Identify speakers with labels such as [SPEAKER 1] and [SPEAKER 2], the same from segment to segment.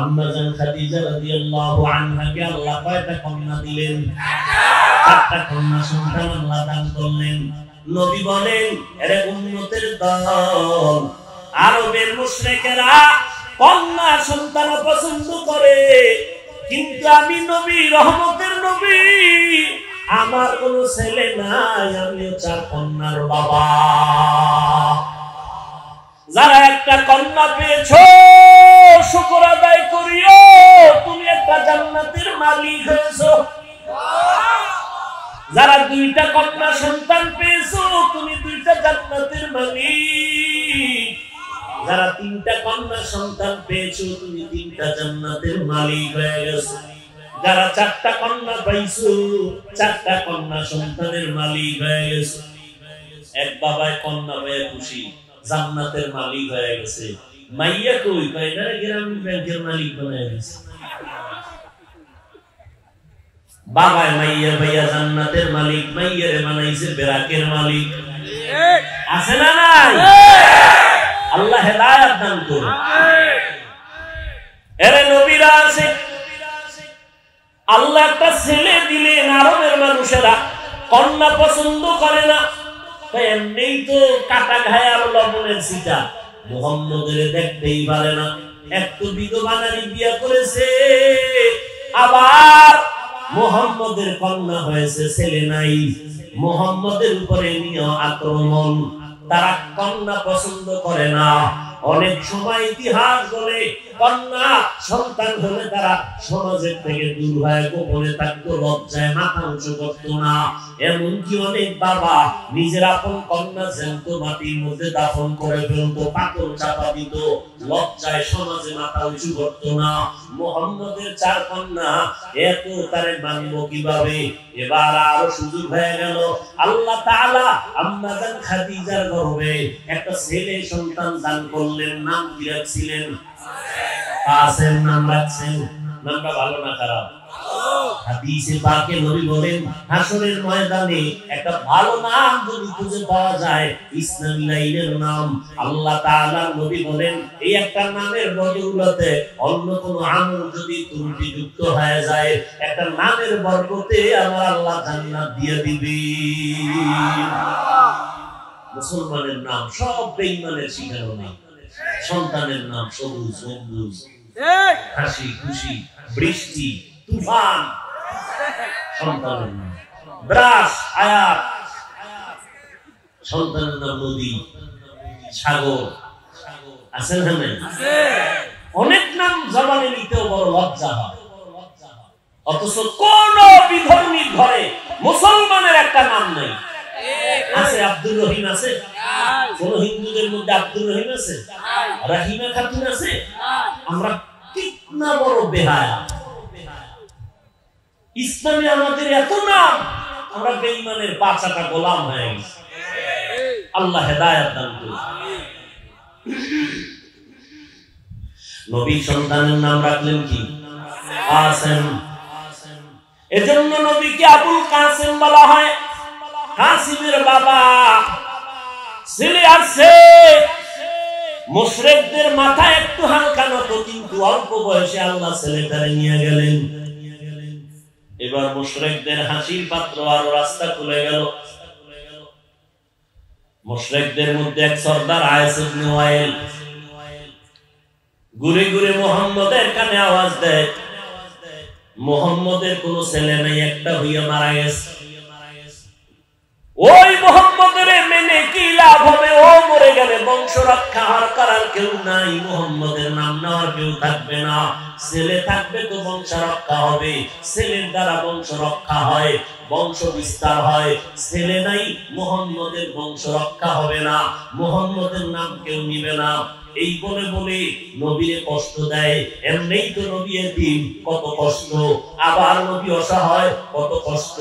[SPEAKER 1] আম্মা জান খাদিজা রাদিয়াল্লাহু আনহাকে আল্লাহ কয়টা কন্যা দিলেন? 4টা কন্যা সন্তান আল্লাহ দান করলেন। নবী বলেন, এরে উম্মতের দল, আরবের মুশরিকেরা কন্যা সন্তান পছন্দ করে, কিন্তু আমি নবী, রহমতের নবী, আমার কোনো ছেলে নাই, আমিও 4 কন্যার বাবা। যারা একটা কন্যা পেয়েছো শুকর আদায় করিও, তুমি একটা জান্নাতের মালিক হয়েছো। যারা 2টা কন্যা সন্তান পেয়েছো, তুমি 2টা জান্নাতের মালিক। যারা 3টা কন্যা সন্তান পেয়েছো, তুমি 3টা জান্নাতের মালিক হয়ে গেছো। যারা 4টা কন্যা পাইছো, 4টা কন্যা সন্তানের মালিক হয়ে গেছো। এক বাবায় কন্যা হয়ে খুশি, জান্নাতের মালিক হয়ে গেছে। মাইয়া কই কয় না, গ্রামীণ ব্যাংকের মালিক বানায় গেছে। বাবায় মাইয়া ভাইয়া জান্নাতের মালিক, মাইয়ারে বানাইছে বেরাকের মালিক। আছে না নাই? আল্লাহ হেদায়েত দান করুন। এরে নবীরা আছে, আল্লাহ একটা ছেলে দিলেন। আরবের মানুষেরা কন্যা পছন্দ করে না, এমনিই তো কাটা ঘায়ে আর লবণের ছিটা। মুহাম্মদের দেখতেই পারে না। একটু বিধবা নারী বিয়ে করেছে, আবার মুহাম্মদের কন্যা হয়েছে, ছেলে নাই। মুহাম্মদের উপরে নিয়ে আক্রমণ। তারা কন্যা পছন্দ করে না। অনেক সময় ইতিহাস বলে কন্যা সন্তান হলে তারা সমাজের থেকে দূর হয়ে গোপনে থাকতো, লজ্জায় মাথা উঁচু করতো না। এমনকি অনেক বাবা নিজের আপন কন্যা জ্যান্ত মাটির মধ্যে দাফন করে ফেলতো, পাথর চাপা দিত, লজ্জায় সমাজে মাথা উঁচু করতো না। মুহাম্মদের 4 কন্যা, এত তারে মানবো কিভাবে? এবার আরো সুযোগ হয়ে গেল। আল্লাহ তাআলা আম্মা জান খাদিজার গর্ভে একটা ছেলে সন্তান দান করলেন। নাম কি রাখছিলেন? কাসেম নাম রাখছেন। নামটা ভালো না খারাপ? হাদিসে পাকে নবী বলেন, হাসরের ময়দানে একটা ভালো নাম যদি খুঁজে পাওয়া যায়, ইসমাঈলের নাম। আল্লাহ তাআলা নবী বলেন, এই একটা নামের বদৌলতে অন্য কোন আমল যদি ত্রুটিযুক্ত হয়ে যায়, একটা নামের বরকতে আমার আল্লাহ জান্নাত দিয়ে দিবে। মুসলমানের নাম সব বেঈমানের শিখানো নাম। সন্তানের নাম সবুজ, গম্বুজ, হাসি খুশি, বৃষ্টি, তুফান। সন্তানের নাম ব্রাস, আয়াত। সন্তানের নাম নদী, সাগর। আছে না? অনেক নাম জবানে নিতেও বড় লজ্জা হয়। অথচ কোন বিধর্মীর ঘরে মুসলমানের একটা নাম নেই। আছে আব্দুর রহিম? আছে কোন হিন্দুদের মধ্যে আব্দুর রহিম আছে? রাহিমা খাতুন আছে? আমরা কিতনা বড় বেহায়া। ইসলামে আমাদের এত নাম, আমরা বেঈমানের পাঁচাটা গোলাম হয়ে গেছি। আল্লাহ হেদায়েত দান করুন। নবী সন্তানের নাম রাখলেন কি? কাসেম। এজন্য নবীকে আবুল কাসেম বলা হয়। কাসিমের বাবা ছেলে আছে। মুশরিকদের মাথা একটু হালকা নত, কিন্তু অল্প বয়সে আল্লাহ ছেলেটারে নিয়ে গেলেন। এবার মুশরিকদের হাসির পাত্র আরো রাস্তা খুলে গেল। মুশরিকদের মধ্যে এক সর্দার আয়েস ইবনে ওয়াইল ঘুরে ঘুরে মুহাম্মদের কানে আওয়াজ দেয়, মুহাম্মদের কোনো ছেলে নাই, একটা হইয়া মারা গেছে। ওই মুহাম্মদের মেনে কি লাভ হবে? ও মরে গেলে বংশ রক্ষা করার কেউ নাই, মুহাম্মদের নাম নেওয়ার কেউ থাকবে না। ছেলে থাকবে তো বংশ রক্ষা হবে, ছেলের দ্বারা বংশ রক্ষা হয়, বংশ বিস্তার হয়। ছেলে নাই, মুহাম্মদের বংশ রক্ষা হবে না, মুহাম্মদের নাম কেউ নিবে না। এই বলে বলে নবীরে কষ্ট দেয়। এমনিই তো নবী এতিম, কত কষ্ট। আবার নবী অসহায়, কত কষ্ট।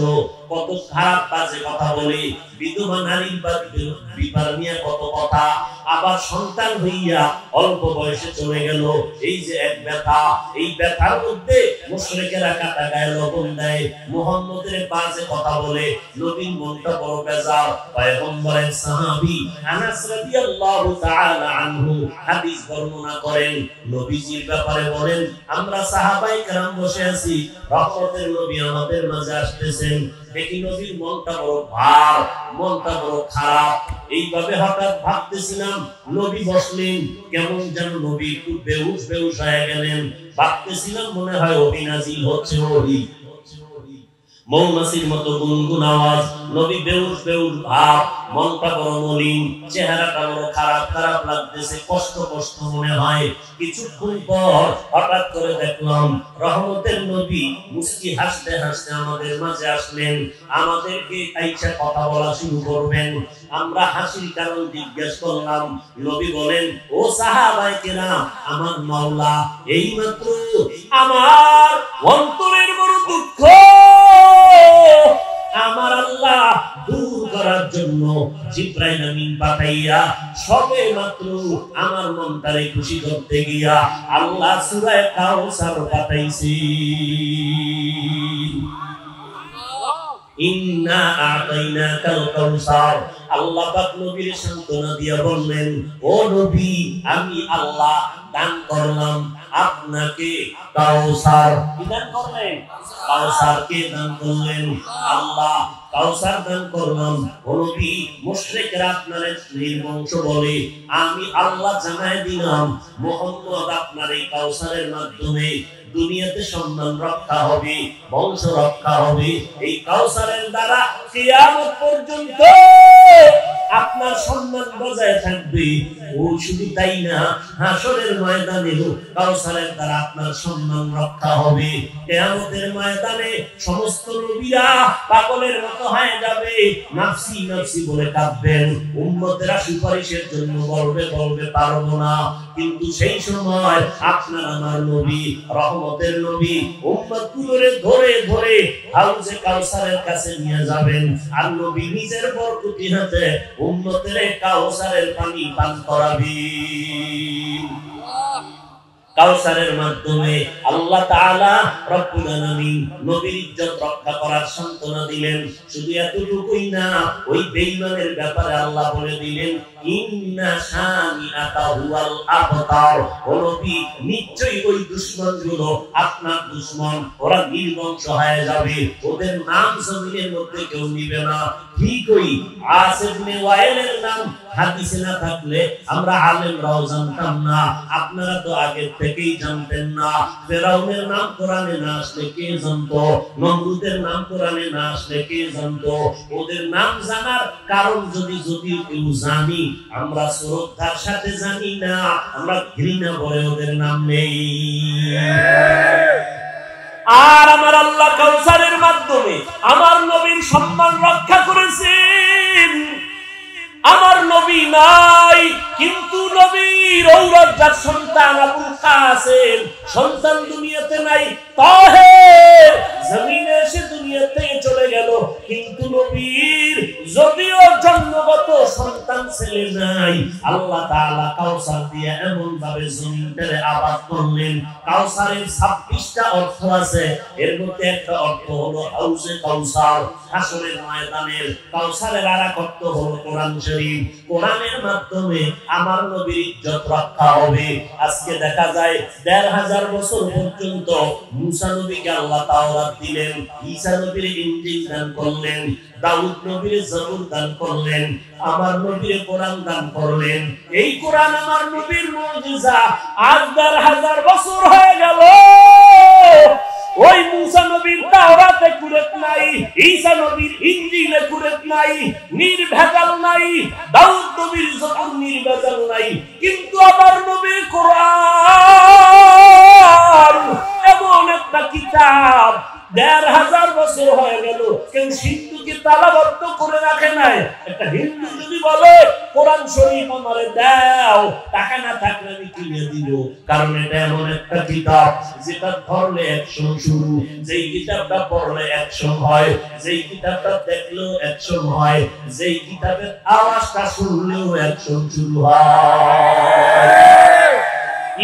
[SPEAKER 1] কত খারাপ বাজে কথা বলে, বিধবা নারীর বিবাহ নিয়ে কত কথা। আবার সন্তান হইয়া অল্প বয়সে চলে গেল, এই যে এক ব্যথা। এই ব্যথার মধ্যে মুশরিকেরা কাটা গায়ে লবণ দেয়, মুহাম্মদের বাজে কথা বলে, নবীর মনটা বড় বেজার। পয়গম্বরের সাহাবী আনাস রাদিয়াল্লাহু তাআলা আনহু হাদিস বর্ণনা করেন, নবীজির ব্যাপারে বলেন, আমরা সাহাবায়ে কেরাম বসে আছি, রহমতের নবী আমাদের মাঝে আসতেছেন, দেখি নবীর মনটা বড় ভার, মনটা বড় খারাপ। এইভাবে হঠাৎ ভাবতেছিলাম, নবী বসলেন, কেমন যেন নবী একটু বেহুশ বেহুশ হয়ে গেলেন। ভাবতেছিলাম মনে হয় ওহী নাযিল হচ্ছে, ওহী মৌমাছির মতো গুনগুন আওয়াজ, নবী বেহুশ বেহুশ ভাব, মনটা বড় মলিন, চেহারাটা বড় খারাপ খারাপ লাগতেছে, কষ্ট কষ্ট মনে হয়। কিছুক্ষণ পর হঠাৎ করে দেখলাম রহমতের নবী মুস্কি হাসতে হাসতে আমাদের মাঝে আসলেন, আমাদেরকে আইসা কথা বলা শুরু করবেন। আমরা হাসির কারণ জিজ্ঞেস করলাম, নবী বলেন, ও সাহাবায়ে কেরাম, আমার মাওলা এইমাত্র আমার অন্তরের বড় দুঃখ আমার আল্লাহ দূর করার জন্য জিবরাইল আমিন পাঠাইয়া সবে মাত্র আমার মনটারে খুশি করতে গিয়া আল্লাহ সূরা কাউসার পাঠাইছি। ইন্না আতাইনাকাল কাউসার, আল্লাহ পাক নবীর সান্তনা দিয়া বললেন, ও নবী, আমি আল্লাহ দান করলাম আপনাকে কাউসার। কি দান করলেন? কাউসার কে দান করলেন? আল্লাহ কাউসার দান করলাম। ও নবী, মুশরিকরা আপনারে নির্বংশ বলে, আমি আল্লাহ জানায় দিলাম মুহাম্মদ আপনার এই কাউসারের মাধ্যমে দুনিয়াতে সম্মান রক্ষা হবে, বংশ রক্ষা হবে। এই কাউসারের দ্বারা কিয়ামত পর্যন্ত আপনার সম্মান বজায় থাকবে। ও শুধু তাই না, হাসরের ময়দানেও কাউসারের দ্বারা আপনার সম্মান রক্ষা হবে। কিয়ামতের ময়দানে সমস্ত নবীরা পাগলের মতো হয়ে যাবে, নাফসি নাফসি বলে কাঁদবেন, উম্মতেরা সুপারিশের জন্য বলবে পারবো না। কিন্তু সেই সময় আপনার আমার নবী, রহমতের নবী, উম্মতগুলোরে ধরে ধরে হাউজে কাউসারের কাছে নিয়ে যাবেন, আর নবী নিজের বরকতি হাতে উম্মতের কাউসারের পানি পান করাবেন। কাউসারের মাধ্যমে আল্লাহ তাআলা রব্বুল আলামিন নবীর ইজ্জত রক্ষা করার সান্তনা দিলেন। শুধু এতটুকুই না, ওই বেঈমানের ব্যাপারে আল্লাহ বলে দিলেন, ইন্না শানিআকা হুয়াল আবতার, ও নবী, নিশ্চয়ই ওই দুশমনগুলো আপনার দুশমন, ওরা নির্বংশ হয়ে যাবে, ওদের নাম জমিনের মধ্যে কেউ নিবে না। ঠিকই আসিফ ইবনে ওয়াইলের নাম হাদিসে না থাকলে আমরা আলেমরাও জানতাম না, আপনারা তো আগে থেকেই জানতেন না। ফেরাউনের নাম কোরআনে না আসলে কে জানতো? নমরুদের নাম কোরআনে না আসলে কে জানতো? ওদের নাম জানার কারণ যদি কেউ জানি, আমরা শ্রদ্ধার সাথে জানি না, আমরা ঘৃণা করে ওদের নাম নেই। আর আমার আল্লাহ কাউসারের মাধ্যমে আমার নবীর সম্মান রক্ষা করেছেন। আমার নবী নাই, কিন্তু নবীর ঔরজাত সন্তান আবুল কাসেম সন্তান দুনিয়াতে নাই, তাহের জমিনে এসে দুনিয়া থেকে চলে গেল, কিন্তু নবীর যদিও জন্মগত সন্তান ছেলে নাই, আল্লাহ তাআলা কাউসার দিয়ে এমন ভাবে জমিনটারে আবাদ করলেন। কাউসারের 26টা অর্থ আছে, এর মধ্যে একটা অর্থ হলো হাউজে কাউসার, হাসরের ময়দানের। কাউসারের আরেক অর্থ হলো কোরআন শরীফ, কোরআনের মাধ্যমে আমার নবীর ইজ্জত রক্ষা হবে। আজকে দেখা যায় ১৫০০ বছর পর্যন্ত মুসা নবীকে আল্লাহ তাওরাত দিলেন, ঈসা নবীর ইনজিল দান করলেন, দাউদ নবীর জবুর দান করলেন, আমার নবীর কোরআন দান করলেন। এই কোরআন আমার নবীর মুজিজা। আজ ১৫০০ বছর হয়ে গেল, ওই মুসা নবীর তাওরাতে কুরআন নাই, ঈসা নবীর ইনজিলে কুরআন নাই, নির্ভেজাল নাই, দাউদ নবীর জবুর নির্ভেজাল নাই, কিন্তু আমার নবীর কোরআন এমন একটা কিতাব ১৫০০ বছর হয়ে গেল, কেউ সিন্ধুকে তালাবদ্ধ করে রাখে নাই। একটা হিন্দু যদি বলে কোরআন শরীফ আমারে দাও, টাকা না থাকলে আমি কিনে দিব, কারণ এটা এমন একটা কিতাব যেটা ধরলে অ্যাকশন শুরু, যেই কিতাবটা পড়লে অ্যাকশন হয়, যেই কিতাবটা দেখলেও অ্যাকশন হয়, যেই কিতাবের আওয়াজটা শুনলেও অ্যাকশন শুরু হয়।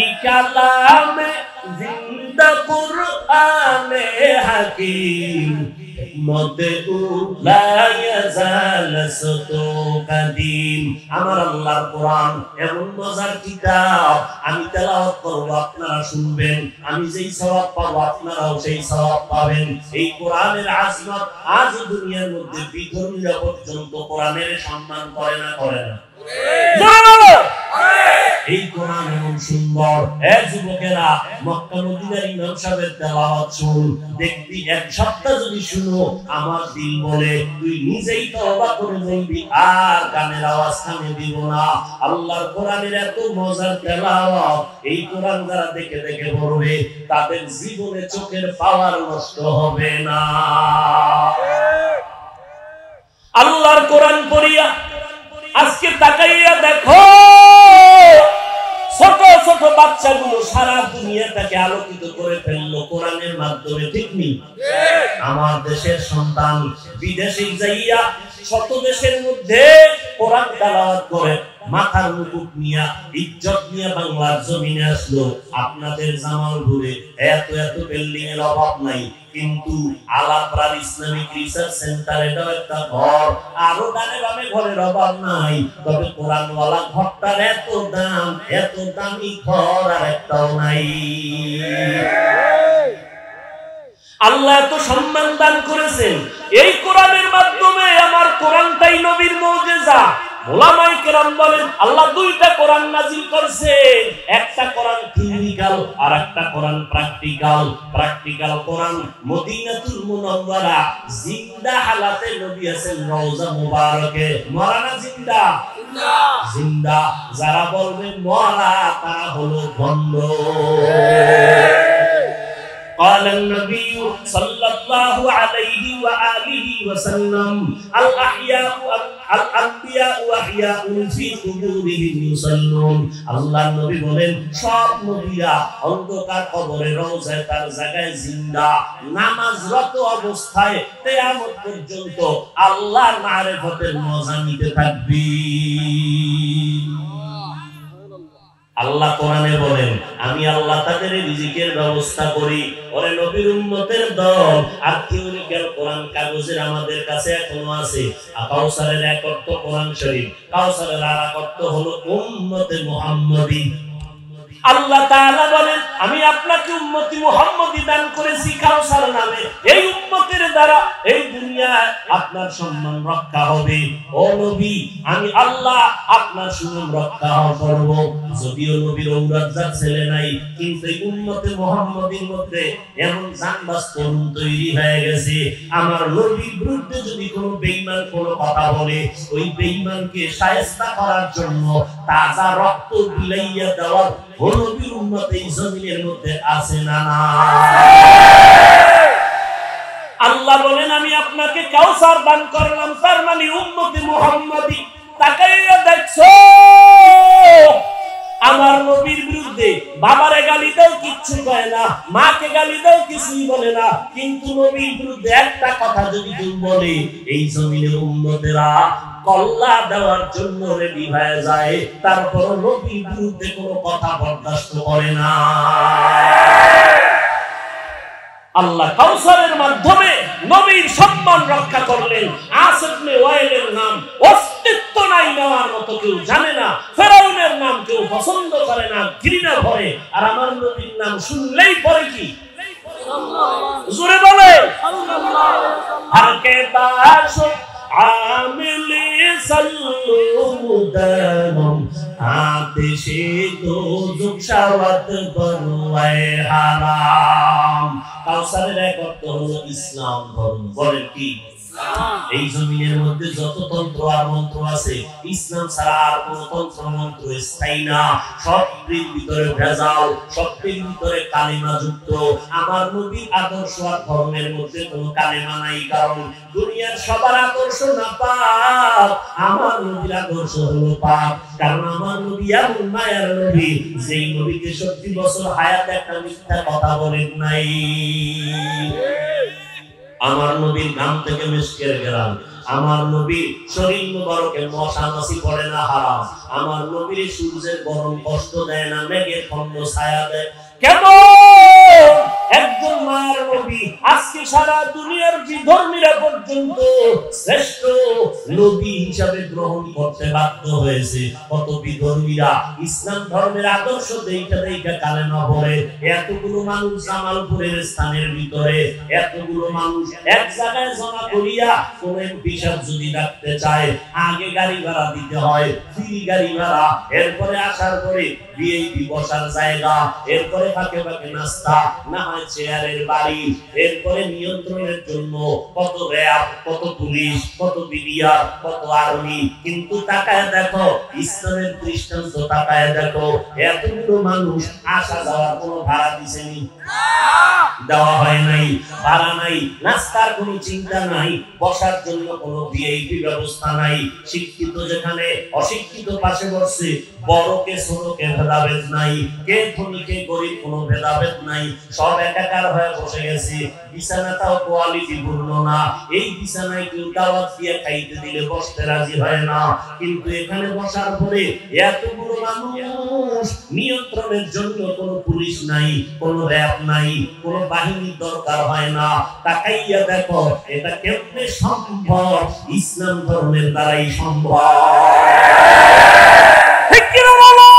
[SPEAKER 1] ই কালামে হাকিম মতে লা ইয়াজাল সাতু কাদিম। আমার আল্লাহর কোরআন এমন মজার কিতাব, আমি তেলাওয়াত করব আপনারা শুনবেন, আমি যেই সওয়াব পাবো আপনারাও সেই সওয়াব পাবেন। এই কোরআনের আজমত আজ দুনিয়ার মধ্যে বিধর্মীরা পর্যন্ত কোরআনের সম্মান করে না, করে না? এই কোরআন এমন সুন্দর। যুবকেরা, মক্কা মদিনার ইমাম সাহেবের তেলাওয়াত শুন, দেখবি এক সপ্তাহ যদি শুনো আমার দিল বলে তুই নিজেই তওবা করে বলবি আর গানের আওয়াজ কানে দিব না। আল্লাহর কোরআনের এত মজার তেলাওয়াত, এই কোরআন যারা দেখে দেখে পড়বে তাদের জীবনে চোখের পাওয়ার নষ্ট হবে না। আল্লাহর কোরআন পড়িয়া আজকে তাকাইয়া দেখো, ছোট ছোট বাচ্চাগুলো সারা দুনিয়াটাকে আলোকিত করে ফেললো কোরআনের মাধ্যমে, ঠিক নেই? আমার দেশের সন্তান বিদেশে যাইয়া শত দেশের মধ্যে কোরআন তেলাওয়াত করে মাথার মুকুট নিয়া ইজ্জত নিয়া বাংলার জমিনে আসলো। আপনাদের জামালপুরে এত এত বিল্ডিং এর অভাব নাই, কিন্তু আলাপাড়ার ইসলামিক রিসার্চ সেন্টার এটাও একটা ঘর, আরো ডানে বামে ঘরের অভাব নাই। তবে কোরআনওয়ালা ঘরটার এত দাম, এত দামি ঘর আর একটাও নাই। আল্লাহ এত সম্মান দান করেছেন এই কোরআনের মাধ্যমে। আমার কোরআনটাই নবীর মুজিজা। ওলামায়ে কেরাম বলেন আল্লাহ দুইটা কোরআন নাজিল করছে, একটা কোরআন থিওরিক্যাল আর একটা কোরআন প্র্যাকটিক্যাল। প্র্যাকটিক্যাল কোরআন মদিনাতুল মুনাওয়ারা জিন্দা হালাতে নবী আছেন রওজা মুবারকে। মরা না জিন্দা? জিন্দা। যারা বলবে মরা তারা হলো ভণ্ড। قال النبي صلى الله عليه وآله وسلم الأنبياء أحياء في قبورهم يصلون। আল্লাহ নবী বলেন সব নবীরা অন্ধকার কবরে রওজায় তার জায়গায় জিন্দা, নামাজরত অবস্থায় কিয়ামত পর্যন্ত আল্লাহর মারিফতের মজা নিতে থাকবে। আল্লাহ কোরআনে বলেন আমি আল্লাহ তাদের রিজিকের ব্যবস্থা করি। ওরে নবীর উম্মতের দল, আর থিওরিক্যাল কোরআন কাগজের আমাদের কাছে এখনো আছে। কাউসারের এক অর্থ কোরআন শরীফ, কাউসারের আর এক অর্থ হলো উম্মতে মুহাম্মদী। আল্লাহ তাআলা বলেন আমি আপনাকে উম্মতি মুহাম্মদী দান করেছি কাউসার নামে। এই উম্মতের দ্বারা এই দুনিয়ায় আপনার সম্মান রক্ষা হবে। ও নবী, আমি আল্লাহ আপনার সুনাম রক্ষা করব। যদিও নবীর ঔরজাত ছেলে নাই, কিন্তু এই উম্মতে মুহাম্মদীর মধ্যে এমন জানবাজ তরুণ তৈরি হয়ে গেছে, আমার নবীর বিরুদ্ধে যদি কোনো বেঈমান কোনো কথা বলে, ওই বেঈমানকে শায়েস্তা করার জন্য তাজা রক্ত বিলাইয়া দেওয়ার নবীর উম্মত এই জমিনের মধ্যে আছে না? আল্লাহ বলেন আমি আপনাকে কাউসার দান করলাম, তার মানে উম্মতে মুহাম্মদী। তাকাইয়া দেখছো আমার নবীর বিরুদ্ধে বাবারে গালি দাও কিচ্ছু কয় না, মাকে গালি দাও কিছুই বলে না, কিন্তু নবীর বিরুদ্ধে একটা কথা যদি কেউ বলে এই জমিনের উম্মতেরা কল্লা দেওয়ার জন্য রেডি হয়ে যায়। তারপর নবীর বিরুদ্ধে কোনো কথা বরদাস্ত করে না। আল্লাহ কাউসারের মাধ্যমে নবীর সম্মান রক্ষা করলেন। আস ইবনে ওয়াইলের নাম অস্তিত্ব নাই নেওয়ার মতো কেউ জানে না, ফেরাউনের নাম কেউ পছন্দ করে না, ঘৃণা করে। আর আমার নবীর নাম শুনলেই পরে কি জোরে বলে আমিলি সাল্লুদানম আতিশে দোজক শাওয়াত বনওয়ায়ে হারাম। কাউসারের এক অর্থ হলো ইসলাম ধর্ম। বলেন কি? এই জমিনের মধ্যে যত তন্ত্র আর মন্ত্র আছে, ইসলাম ছাড়া আর কোন তন্ত্র মন্ত্র স্থায়ী না। সবটির ভিতরে ভেজাল, সবটির ভিতরে কালিমা যুক্ত। আমার নবীর আদর্শ আর ধর্মের মধ্যে কোনো কালিমা নাই, কারণ দুনিয়ার সবার আদর্শ না পাক, আমার নবীর আদর্শ হলো পাক। কারণ আমার নবী এমন মায়ার নবী, যেই নবীকে 70 বছর হায়াত একটা মিথ্যা কথা বলেন নাই। আমার নবীর গাম থেকে মিশকের গেলাম, আমার নবীর শরীর মুবারকে মশা মাছি পড়ে না হারাম, আমার নবীর সূর্যের গরম কষ্ট দেয় না, মেঘের খন্ড ছায়া দেয়। কেমন একজন মায়ের নবী আজকে সারা দুনিয়ার বিধর্মীরা পর্যন্ত শ্রেষ্ঠ নবী হিসাবে গ্রহণ করতে বাধ্য হয়েছে। কত বিধর্মীরা ইসলাম ধর্মের আদর্শ দেখা দেখা কালেমা পড়ে। এতগুলো মানুষ জামালপুরের স্থানের ভিতরে, এতগুলো মানুষ এক জায়গায় জমা করিয়া কোন হিসাব যদি রাখতে চায়, আগে গাড়ি ভাড়া দিতে হয়, ফ্রি গাড়ি ভাড়া, এরপরে আসার পরে ভিআইপি বসার জায়গা, এরপরে ফাঁকে ফাঁকে নাস্তা, না হয় চেয়ারের বাড়ি, এরপরে নিয়ন্ত্রণের জন্য কত র্যাব, কত পুলিশ, কত বিডিআর, কত আর্মি। কিন্তু তাকায় দেখো ইসলামের দৃষ্টান্ত, তাকায় দেখো এতগুলো মানুষ আসা যাওয়ার কোনো ভাড়া দিছেনি? দেওয়া হয় নাই, ভাড়া নাই, নাস্তার কোনো চিন্তা নাই, বসার জন্য কোনো ভিআইপি ব্যবস্থা নাই। শিক্ষিত যেখানে, অশিক্ষিত পাশে বসছে, বড়কে ছোটকে ভেদাভেদ নাই, কে ধনী কে গরিব কোনো ভেদাভেদ নাই, সব একাকার হয়ে বসে গেছে। বিছানাটাও কোয়ালিটি পূর্ণ না, এই বিছানায় কেউ দাওয়াত দিয়ে খাইতে দিলে বসতে রাজি হয় না। কিন্তু এখানে বসার পরে এতগুলো মানুষ, নিয়ন্ত্রণের জন্য কোনো পুলিশ নাই, কোনো র‍্যাব নাই, কোনো বাহিনীর দরকার হয় না। তাকাইয়া দেখো এটা কেমনে সম্ভব? ইসলাম ধর্মের দ্বারাই সম্ভব। ঠিক কি না বলো?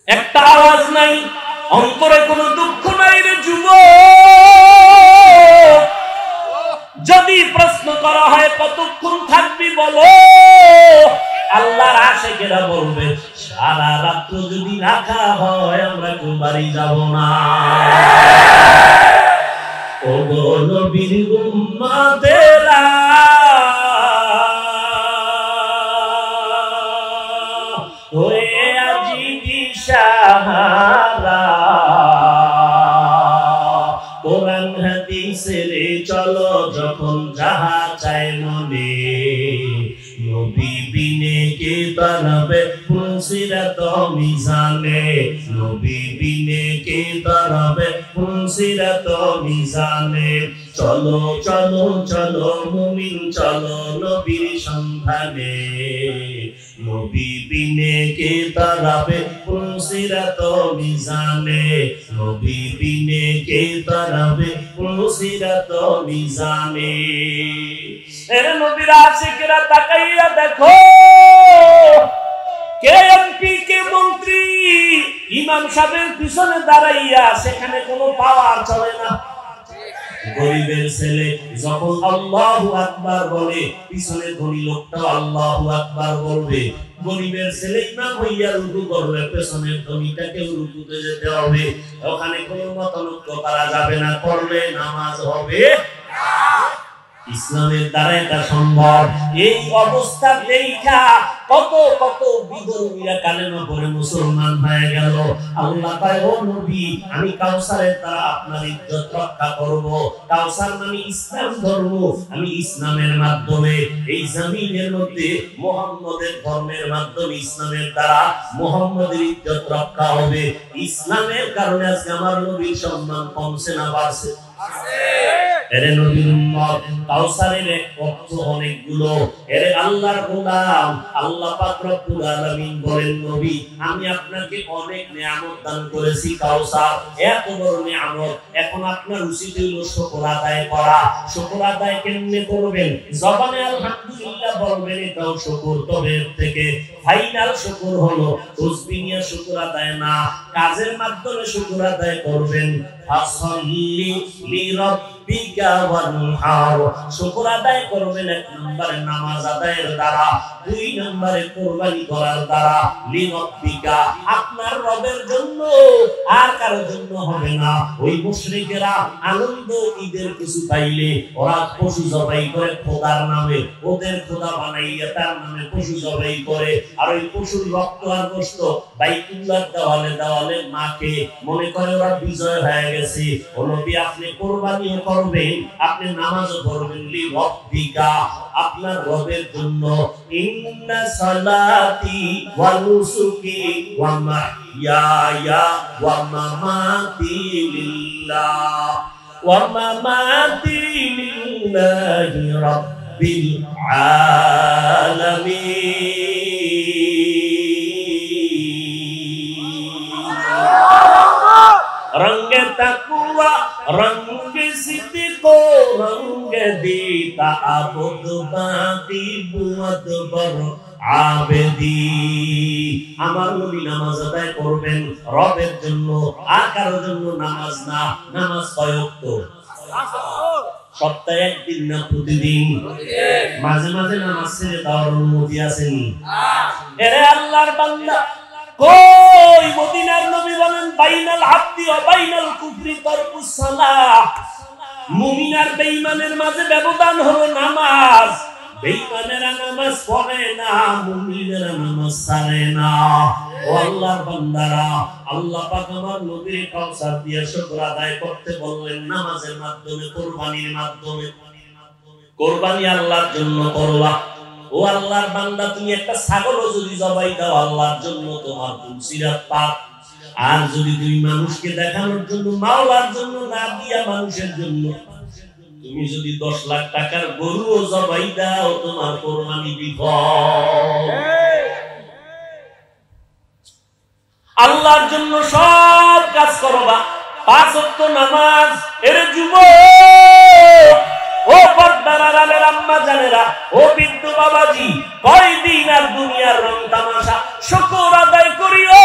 [SPEAKER 1] একটা আওয়াজ নাই, অন্তরে কোনো দুঃখ নাই রে যুবক। যদি প্রশ্ন করা হয় কতক্ষণ থাকবি বলো, আল্লাহর আশিকেরা বলবে সারা রাত্র যদি রাখা হয় আমরা কেউ বাড়ি যাব না। ও গো নবীর উম্মতেরা, হয়ে আজি দিশাহারা, কোরআন হাদিসের চলো যখন যাহা চায় মনে, নবী বিনে কে তারাবে ফুলসিরাত মিজানে, নবী বিনে কে তারাবে ফুলসিরাত মিজানে। চলো চলো চলো মুমিন চলো নবীর সন্ধানে, নবী বিনে কে তারাবে ফুলসিরাত মিজানে, নবী বিনে কে তারাবে ফুলসিরাত মিজানে। এর নবীর আশিকরা তাকাইয়া দেখো, কে এমপি কে মন্ত্রী ইমাম সাহেবের পিছনে দাঁড়াইয়া সেখানে কোনো পাওয়ার চলে না। গরিবের ছেলে যখন আল্লাহু আকবার বলে, পিছনে ধনী লোকটা আল্লাহু আকবার বলবে। গরিবের ছেলে ইমাম হইয়া রুকু করবে, পেছনের ধনীটাকে রুকুতে যেতে হবে। ওখানে কোনো মতানৈক্য করা যাবে না, করলে নামাজ হবে না। ইসলামের দ্বারা এটা সম্ভব। এই অবস্থা দেখা কত কত বিধর্মীরা কালেমা পড়ে মুসলমান হয়ে গেল। আল্লাহ কয় ও নবী, আমি কাউসারের দ্বারা আপনার ইজ্জত রক্ষা করব। কাউসার মানে ইসলাম ধর্ম, আমি ইসলামের মাধ্যমে এই জমিনের মধ্যে মুহাম্মদের ধর্মের মাধ্যমে ইসলামের দ্বারা মুহাম্মদের ইজ্জত রক্ষা হবে। ইসলামের কারণে আজকে আমার নবীর সম্মান কমছে না বাড়ছে? এরে নবীর উম্মত, কাউসারের অর্থ অনেকগুলো। এরে আল্লাহর গোলাম, আল্লাহ পাক রব্বুল আলামিন বলেন নবী আমি আপনাকে অনেক নিয়ামত দান করেছি। কাউসার এত বড় নিয়ামত, এখন আপনার উচিত হলো শুকর আদায় করা। শুকর আদায় কেমনে করবেন? জবানে আলহামদুলিল্লাহ বলবেন, এটাও শুকর। তবে এর থেকে ফাইনাল শুকর হলো তাসবিহ নিয়ে শুকর আদায় না, কাজের মাধ্যমে শুকর আদায় করবেন। ফাসাল্লি লিরাব্বিকা ওয়ানহার, শুকর আদায় করবেন এক নম্বরে নামাজ আদায়ের দ্বারা, দুই নম্বরে কুরবানি করার দ্বারা। লিরাব্বিকা, আপনার রবের জন্য, আর কারো জন্য হবে না। ওই মুশরিকেরা আনন্দ ঈদের কিছু পাইলে ওরা পশু জবাই করে খোদার নামে, ওদের খোদা বানাইয়া তার নামে পশু জবাই করে। আর ওই পশুর রক্ত আর গোশত বাইতুল্লাহর দেওয়ালে দেওয়ালে মাকে মনে করে ওরা বিজয় হয়ে গেছে। ও নবী আপনি কুরবানিও করবেন, আপনি নামাজও পড়বেন। লিরাব্বিকা, আপনার রবের জন্য। ইন্না সালাতি ওয়া নুসুকি ওয়া মাহইয়ায়া ওয়া মামাতি লিল্লাহ ওয়া মামাতি লিল্লাহি রাব্বিল আলামিন। রঙের रंग सिद्दीको रंग दीता आबद बाती बुअत बर আবেদি। আমার নবী নামাজ আদায় করবেন রবের জন্য, আর কারোর জন্য নামাজ না। নামাজ কয় ওয়াক্ত? সপ্তাহে একদিন না প্রতিদিন? মাঝে মাঝে নামাজ ছেড়ে দেওয়ার অনুমতি আছে? এরে আল্লাহর বান্দা, কই মদিনার নবী বলেন বাইনাল আবদি ওয়া বাইনাল কুফরি তারকুস সালাহ। মুমিন আর বেঈমানের মাঝে ব্যবধান হলো নামাজ। বেঈমানেরা নামাজ পড়ে না, মুমিনেরা নামাজ ছাড়ে না। ও আল্লাহর বান্দারা, আল্লাহ পাক আমার নবীর কাউসার দিয়ে শুকর আদায় করতে বললেন নামাজের মাধ্যমে, কুরবানির মাধ্যমে। কুরবানি আল্লাহর জন্য করবা। ও আল্লাহর বান্দা, তুমি একটা ছাগলও যদি জবাই দাও আল্লাহর জন্য, তোমার তুলসিরাত পাক। আর যদি তুমি মানুষকে দেখানোর জন্য, মাওলার জন্য না দিয়া মানুষের জন্য, তুমি যদি 10 লাখ টাকার গরুও জবাই দাও, তোমার কুরবানি বিফল। আল্লাহর জন্য সব কাজ করবা। 5 ওয়াক্ত নামাজ। এর যুবক, ও পর্দার আড়ালের আম্মা জানেরা, ও বিদ্যু বাবাজি, কয়দিন আর দুনিয়ার রং তামাশা। শুকর আদায় করিও।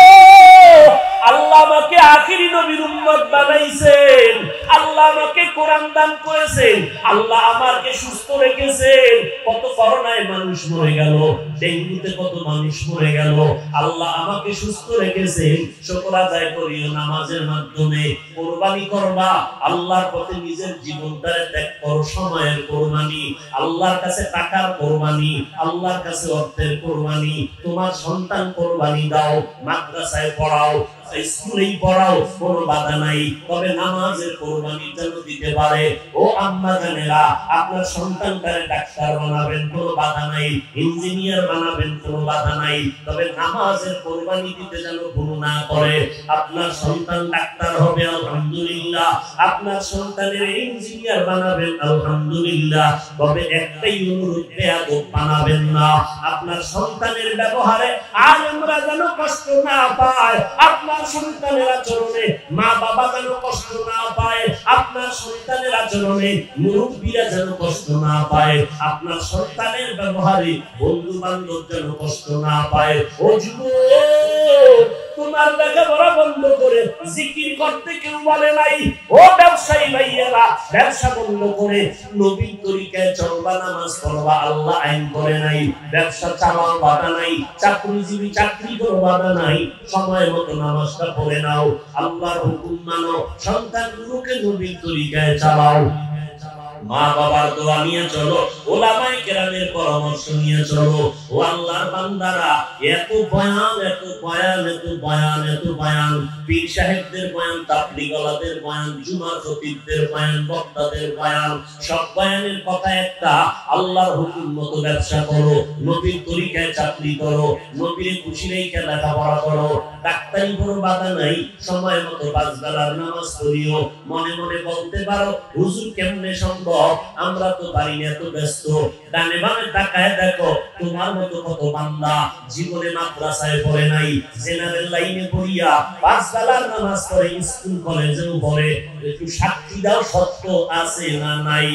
[SPEAKER 1] আল্লাহ আমাকে আখিরি নবীর উম্মত বানাইছেন, আল্লাহ আমাকে কোরআন দান করেছেন, আল্লাহ আমাকে সুস্থ রেখেছেন। কত করোনায় মানুষ মরে গেল, ডেঙ্গুতে কত মানুষ মরে গেল, আল্লাহ আমাকে সুস্থ রেখেছেন। শুকর আদায় করিও নামাজের মাধ্যমে। কুরবানি করবা, আল্লাহর পথে নিজের জীবনটারে ত্যাগ করো। সময়ের কুরবানি, আল্লাহর কাছে টাকার কুরবানি, আল্লাহর কাছে অর্থের কুরবানি। তোমার সন্তান কুরবানি দাও, মাদ্রাসায় পড়াও, স্কুলেই পড়াও, কোনো বাধা নাই। তবে নামাজের কুরবানি যেন দিতে পারে। ও আম্মা জানেরা, আপনার সন্তানটারে ডাক্তার বানাবেন, কোনো বাধা নাই। ইঞ্জিনিয়ার বানাবেন, কোনো বাধা নাই। তবে নামাজের কুরবানি দিতে যেন ভুল না করে। আপনার সন্তান ডাক্তার হবে, আলহামদুলিল্লাহ। আপনার সন্তানের ইঞ্জিনিয়ার বানাবেন, আলহামদুলিল্লাহ। তবে একটাই অনুরোধ, বেয়াদব বানাবেন না। আপনার সন্তানের ব্যবহারে আলেমরা যেন কষ্ট না পায়। আপনার সন্তানের আচরণে মা বাবা যেন কষ্ট না পায়। আপনার সন্তানের আচরণে মুরব্বীরা যেন কষ্ট না পায়। আপনার সন্তানের ব্যবহারে বন্ধু বান্ধব যেন কষ্ট না পায়। ও যুবক, তোমার লেখাপড়া বন্ধ করে জিকির করতে কেউ বলে নাই। ও ব্যবসায়ী ভাইয়েরা, ব্যবসা বন্ধ করে নবীর তরিকায় চলবা, নামাজ পড়বা, আল্লাহ আইন করে নাই। ব্যবসা চালাও, বাধা নাই। চাকরিজীবী চাকরি করো, বাধা নাই। সময় মতো নামাজটা পড়ে নাও, আল্লাহর হুকুম মানো, সন্তানগুলোকে নবীর তরিকায় চালাও। মা বাবার দোয়া নিয়ে চলো, ওলামায়ে কেরামের পরামর্শ নিয়ে চলো। ও আল্লাহর বান্দারা, এত বয়ান, এত বয়ান, এত বয়ান, এত বয়ান, পীর সাহেবদের বয়ান, তাবলীগওয়ালাদের বয়ান, জুমার খতিবদের বয়ান, বক্তাদের বয়ান, সব বয়ানের কথা একটা, আল্লাহর হুকুম মতো ব্যবসা করো, নবীর তরিকায় চাকরি করো, নবীর খুশি রেখে লেখাপড়া করো। ডাক্তারি কোনো বাধা নাই। সময় মতো 5 বেলার নামাজ পড়িও। মনে মনে বলতে পারো, হুজুর কেমনে সম্ভব, আমরা তো পারি না, এত ব্যস্ত। ডানে বামে তাকায় দেখো, তোমার মতো কত বান্দা জীবনে মাদ্রাসায় পড়ে নাই, জেনারেল লাইনে পড়িয়া 5 বেলার নামাজ পড়ে, স্কুল কলেজেও পড়ে। একটু সাক্ষী দাও, সত্য আছে না নাই?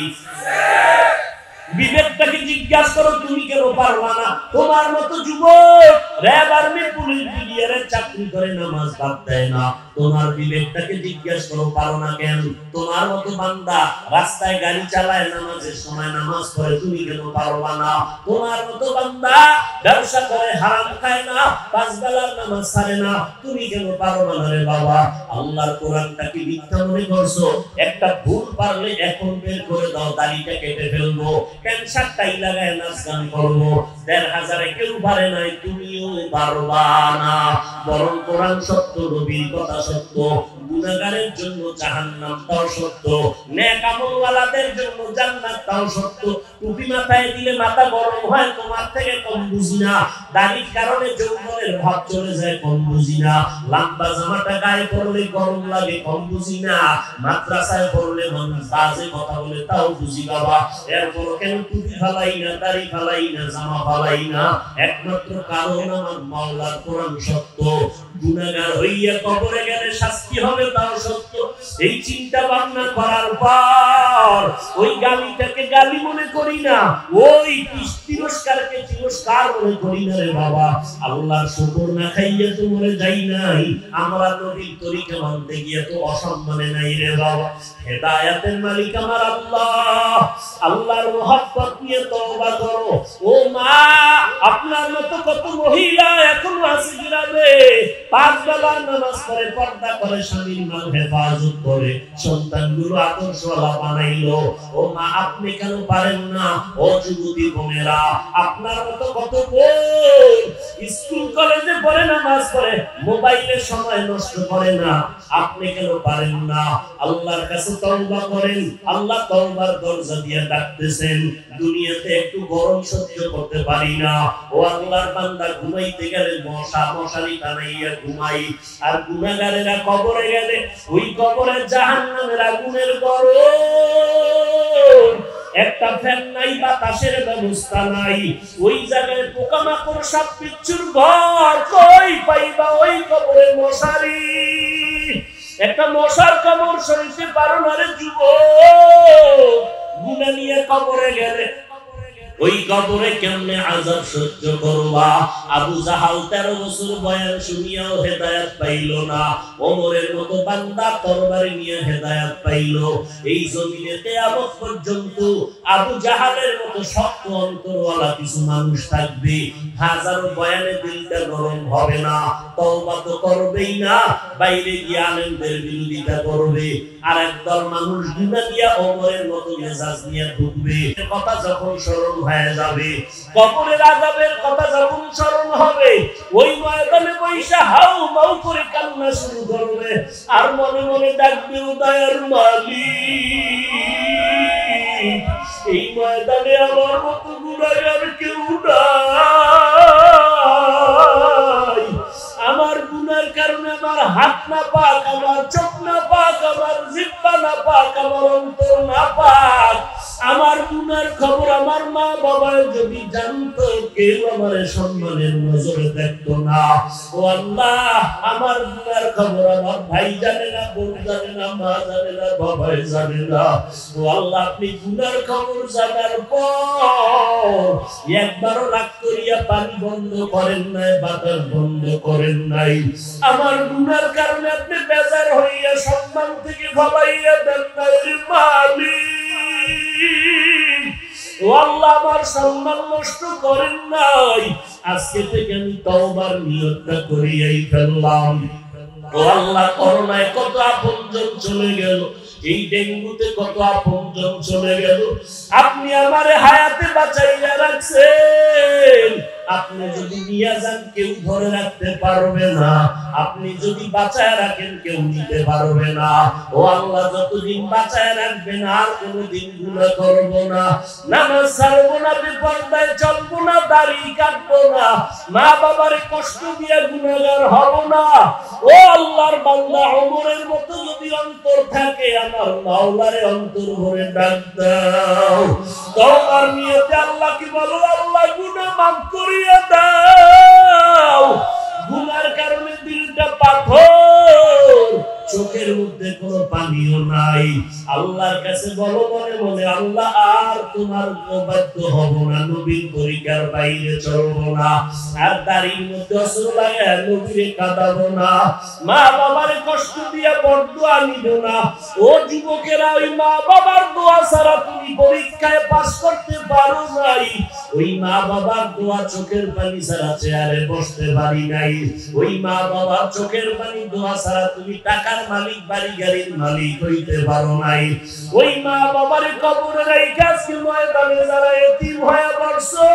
[SPEAKER 1] বিবেকটাকে জিজ্ঞাসা করো, তুমি কেন পারবা না? তোমার মতো যুবক র‍্যাব, আর্মি, পুলিশ, বিডিআরের চাকরি করে নামাজ বাদ দেয় না। তোমার বিবেকটাকে জিজ্ঞাসা করো, পারো না কেন? তোমার মতো বান্দা রাস্তায় গাড়ি চালায়, নামাজের সময় নামাজ পড়ে, তুমি কেন পারবা না? তোমার মতো বান্দা ব্যবসা করে, হারাম খায় না, 5 বেলার নামাজ ছাড়ে না, তুমি কেন পারবা না রে বাবা? আল্লাহর কোরআনটাকে মিথ্যা মনে করছো? একটা ভুল পারলে এখন বের করে দাও, দাড়িটা কেটে ফেলবো, ক্যান্সারটাই লাগায় নাচ গান করবো। 1500 কেউ পারে নাই, তুমিও পারবা না। বরং কোরআন সত্য, নবীর কথা সত্য। গুনাহগারের জন্য জাহান্নাম তাও সত্য, নেক আমলওয়ালাদের জন্য জান্নাত তাও সত্য। টুপি মাথায় দিলে মাথা গরম হয়, তোমার থেকে কম বুঝি না। দাড়ির কারণে যৌবনের ভাব চলে যায়, কম বুঝি না। লম্বা জামাটা গায়ে পরলে গরম লাগে, কম বুঝি না। মাদ্রাসায় পড়লে মানুষ বাজে কথা বলে, তাও বুঝি বাবা। এরপর কেন কেন টুপি ফালাই না, দাড়ি ফালাই না, জামা ফালাই না? একমাত্র কারণ আমার মাওলার কোরআন সত্য। গুনাহগার হইয়া কবরে গেলে শাস্তি হবে তাও সত্য। এই চিন্তা ভাবনা করার পর ওই গালিটাকে গালি মনে করি না, ওই তিরস্কারকে তিরস্কার মনে করি না রে বাবা। আল্লাহর শুকর না খাইয়া তো মরে যাই নাই, আমরা নবীর তরিকা মানতে গিয়ে তো অসম্মানে নাই রে বাবা। হেদায়েতের মালিক আমার আল্লাহ, আল্লাহর মহব্বত নিয়ে তওবা করো। ও মা, আপনার মতো কত মহিলা এখনো আছে গ্রামে, 5 বেলার নামাজ পড়ে, পর্দা করে, স্বামীর মান হেফাজত করে, সন্তানগুলো আদর্শওয়ালা বানাইলো। ও মা, আপনি কেন পারেন না? ও যুবতী বোনেরা, আপনার মতো কত বোন স্কুল কলেজে পড়ে, নামাজ পড়ে, মোবাইলের সময় নষ্ট করে না, আপনি কেন পারেন না? আল্লাহর কাছে তওবা করেন, আল্লাহ তওবার দরজা দিয়ে ডাকতেছেন। দুনিয়াতে একটু গরম সহ্য করতে পারি না, ও আল্লাহর বান্দা, ঘুমাইতে গেলে মশারি টানাইয়া ঘুমাই। আর গুনাহগারেরা কবরে গেলে ওই কবরে জাহান্নামের আগুনের গরম, একটা ফ্যান নাই, বাতাসের ব্যবস্থা নাই, ওই জায়গায় পোকামাকড় সাপ বিচ্ছুর ঘর কই পাইবা? ওই কবরে মশারি, একটা মশার কামড় সইতে পারো না রে যুবক। গুনাহ নিয়ে কবরে গেলে ওই কবরে কেমনে আযাব সহ্য করবা? আবু জাহাল 13 বছর বয়স শুনিয়াও হেদায়েত পাইল না, ওমরের মতো বান্দা তরবারি নিয়ে হেদায়েত পাইল। এই জমিনে কিয়ামত পর্যন্ত আবু জাহালের মতো শক্ত অন্তরওয়ালা কিছু মানুষ থাকবে, হাজারো বয়ানে দিলটা নরম হবে না, তওবা তো করবেই না, বাইরে গিয়ে আলেমদের বিরোধিতা করবে। আর একদল মানুষ গুনাহ নিয়ে ওমরের মতো মেজাজ নিয়ে ঢুকবে। কথা যখন স্মরণ হয়ে যাবে, কবরের আযাবের কথা যখন স্মরণ হবে, ওই ময়দানে বৈশা হাউ মাউ করে কান্না শুরু করবে, আর মনে মনে ডাকবে, উদয়ের মালিক, এই ময়দানে আমার মতো গুনাহগার কেউ নাই। আমার গুনার কারণে আমার হাত না পাক, আমার চোখ না পাক, আমার জিহ্বা না পাক, আমার অন্তর না পাক। আমার গুনার খবর আমার মা বাবা যদি জানতো, কেউ আমার সম্মানের নজরে দেখতো না। ও আল্লাহ, আমার গুনার খবর আমার ভাই জানে না, বোন জানে না, মা জানে না, বাবা জানে না। ও আল্লাহ, আপনি গুনার খবর জানার পর একবারও রাগ করিয়া পানি বন্ধ করেন নাই, বাতাস বন্ধ করেন নাই। আমার গুনার কারণে আপনি বেজার হইয়া সম্মান থেকে ফলাইয়া দেন নাই রে মালিক। ও আল্লাহ, আমার সম্মান নষ্ট করেন নাই। আজকে থেকে আমি তওবার নিয়তটা করিয়াই ফেললাম। ও আল্লাহ, করোনায় কত আপনজন চলে গেল, এই ডেঙ্গুতে কত আপনজন চলে গেল, আপনি আমারে হায়াতে বাঁচাইয়া রাখছেন। আপনি যদি নিয়ে যান কেউ ধরে রাখতে পারবে না, আপনি যদি বাঁচায় রাখেন কেউ নিতে পারবে না। ও আল্লাহ, যতদিন বাঁচায় রাখবেন আর কোনদিন গুনাহ করব না, নামাজ ছাড়বো না, বেপরদায় চলবো না, দাড়ি কাটবো না, মা বাবারে কষ্ট দিয়ে গুনাহগার হব না। ও আল্লাহর বান্দা, ওমরের মতো যদি অন্তর থাকে, আমার মাওলারে অন্তর ভরে ডাক দাও। তওবার নিয়তে আল্লাহ কি বলো, আল্লাহ গুনাহ মাফ করিয়া দাও। গুনার কারণে দিলটা পাথর, চোখের মধ্যে কোনো পানিও নাই। আল্লাহর কাছে বলো মনে মনে, আল্লাহ আর তোমার বাধ্য হব না, নবীর তরিকার বাইরে চলবো না, আর দাড়ির মধ্যে অস্ত্র লাগায় নবীরে কাঁদাবো না, মা বাবারে কষ্ট দিয়া বরদোয়া নিব না। ও যুবকেরা, ওই মা বাবার দোয়া ছাড়া তুমি পরীক্ষায় পাস করতে পারো নাই। ওই মা বাবার দোয়া, চোখের পানি ছাড়া চেয়ারে বসতে পারি নাই। ওই মা বাবার চোখের পানি দোয়া ছাড়া তুমি টাকার মালিক, বাড়ি গাড়ির মালিক হইতে পারো নাই। ওই মা বাবার কবরে রাইখা আজকে ময়দানে যারা এতিম হয়ে পড়ছো,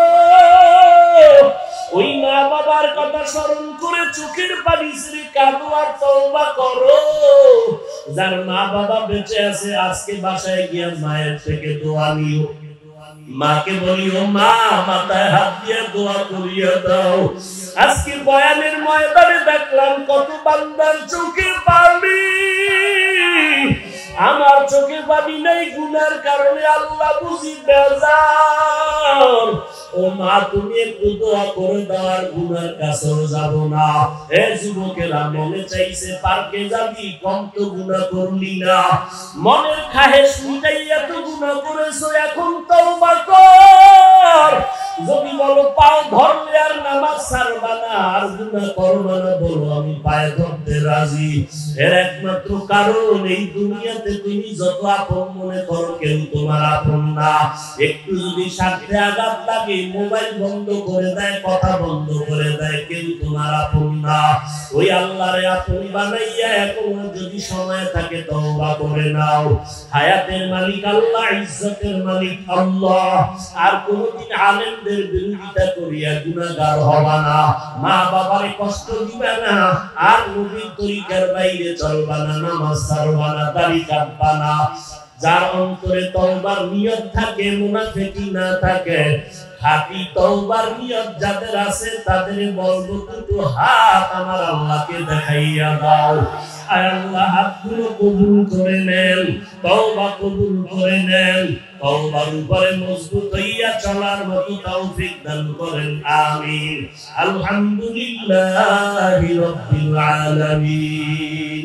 [SPEAKER 1] ওই মা বাবার কথা স্মরণ করে চোখের পানি ছেড়ে কাঁদো আর তওবা করো। যার মা বাবা বেঁচে আছে, আজকে বাসায় গিয়া মায়ের থেকে দোয়া নিও। মাকে বলিও, মা মাথায় হাত দিয়ে দোয়া করিয়া দাও। আজকে বয়ানের ময়দানে দেখলাম কত বান্দার চোখে পানি, আমার চোখে পাবি নাই গুনার কারণে আল্লাহ বুঝি বেজার। ও মা তুমি একটু দোয়া করে দেওয়ার গুনার কাছেও যাব না। এ যুবকেরা মনে চাইছে পার্কে যাবি, কম তো গুনাহ করলি না। মনের খাহেশ মিটাইয়া তো গুনাহ করেছো, এখন তওবা কর। যদি বলো পাও ধরলে আর নামাজ ছাড়বা না, আর গুনাহ করবা না, বলো আমি পায়ে ধরতে রাজি। এর একমাত্র কারণ এই দুনিয়াতে তুমি যত আপন মনে করো কেউ তোমার আপন না। একটু যদি সাথে আঘাত লাগে, মোবাইল বন্ধ করে দেয়, কথা বন্ধ করে দেয়, কেউ তোমার আপন না। ওই আল্লাহরে আপন বানাইয়া এখন যদি সময় থাকে তওবা করে নাও। হায়াতের মালিক আল্লাহ, ইজ্জতের মালিক আল্লাহ। আর কোনদিন আলেমদের বিরোধিতা করিয়া গুনাহগার হবা না, মা বাবারে কষ্ট দিবা না, আর নবীর তরিকার বাইরে চলবা না, নামাজ ছাড়বা না, দাড়ি কাটবা না। যার অন্তরে তওবার নিয়ত থাকে, মুনাফিকি না থাকে, খাঁটি তওবার নিয়ত যাদের আছে তাদের বলবো দুটো হাত আমার আল্লাহকে দেখাইয়া দাও। আয় আল্লাহ হাতগুলো কবুল করে নেন, তওবা কবুল করে নেন, তওবার উপরে মজবুত হইয়া চলার মতো তৌফিক দান করেন, আমিন। আলহামদুলিল্লাহি রাব্বিল আলামিন।